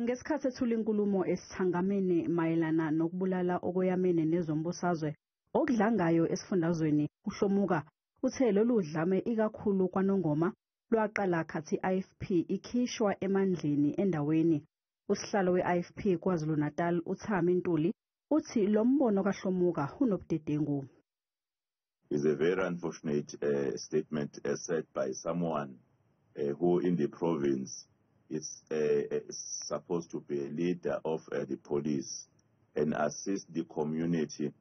Ngesikhathi ethula inkulumo esithangameni mayelana nokubulala Okuyamene nezombusazwe okudlangayo esifundazweni, uHlomuka uthe lolu dlame ikakhulu Kwanongoma lwaqala khathi I-Ifp ikhishwa emandleni endaweni. Usihlalo we-IFP KwaZulu Natal uThami Ntuli uthi lo mbono kaHlomuka unobudedengu. Is a very unfortunate statement said by someone who in the province is supposed to be a leader of the police and assist the community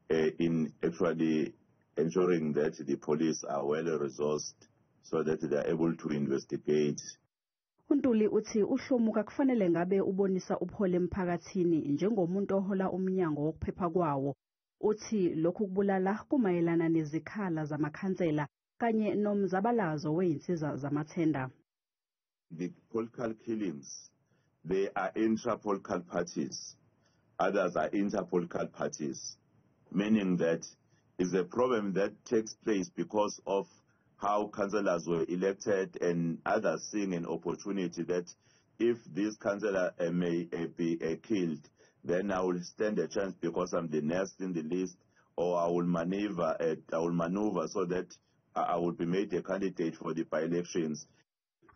in actually ensuring that the police are well resourced so that they are able to investigate. uNtuli uthi uHlomuka kufanele ngabe ubonisa uphole emphakathini njengomuntu ohola umnyango wokuphepha kwawo. Uthi lokhu kubulala kumayelana nezikhala zamakhansela kanye nomzabalazo weinsiza zamathenda. The political killings, they are intra-political parties. Others are inter-political parties, meaning that is a problem that takes place because of how councillors were elected and others seeing an opportunity that if this councillor may be killed, then I will stand a chance because I'm the next in the list, or I will maneuver so that I will be made a candidate for the by-elections.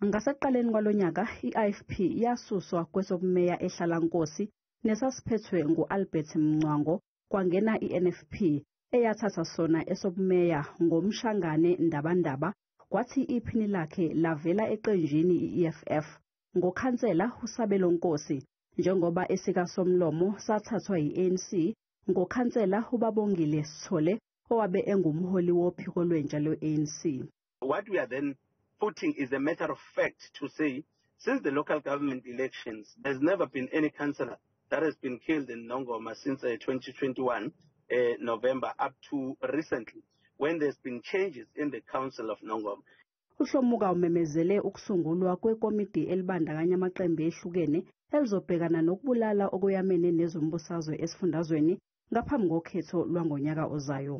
Ngaseqaleni kwalonyaka i-IFP yasuswa kwesobumeya ehlalankosi nesasiphethwe ngu-Albert Mngcwango kwangena i-NFP eyathatha sona esobumeya ngomshangane ndabandaba kwathi iphini lakhe lavela eqenjini i-EFF ngokhansela uSabelo Nkosi njengoba esikaSomlomo sathathwa yi-ANC ngokhansela uBabongile Sithole owabe engumholi wophiko lwentsha lwe-ANC. What we are then putting is a matter of fact to say, since the local government elections, there's never been any councillor that has been killed in Nongoma since 2021 November up to recently, when there's been changes in the council of Nongoma. uHlomuka umemezele ukusungulwa kwekomiti elibandakanya amaqembu ehlukene elizobhekana nokubulala Okuyamene nezombusazwe esifundazweni ngaphambi kokhetho lwangonyaka ozayo.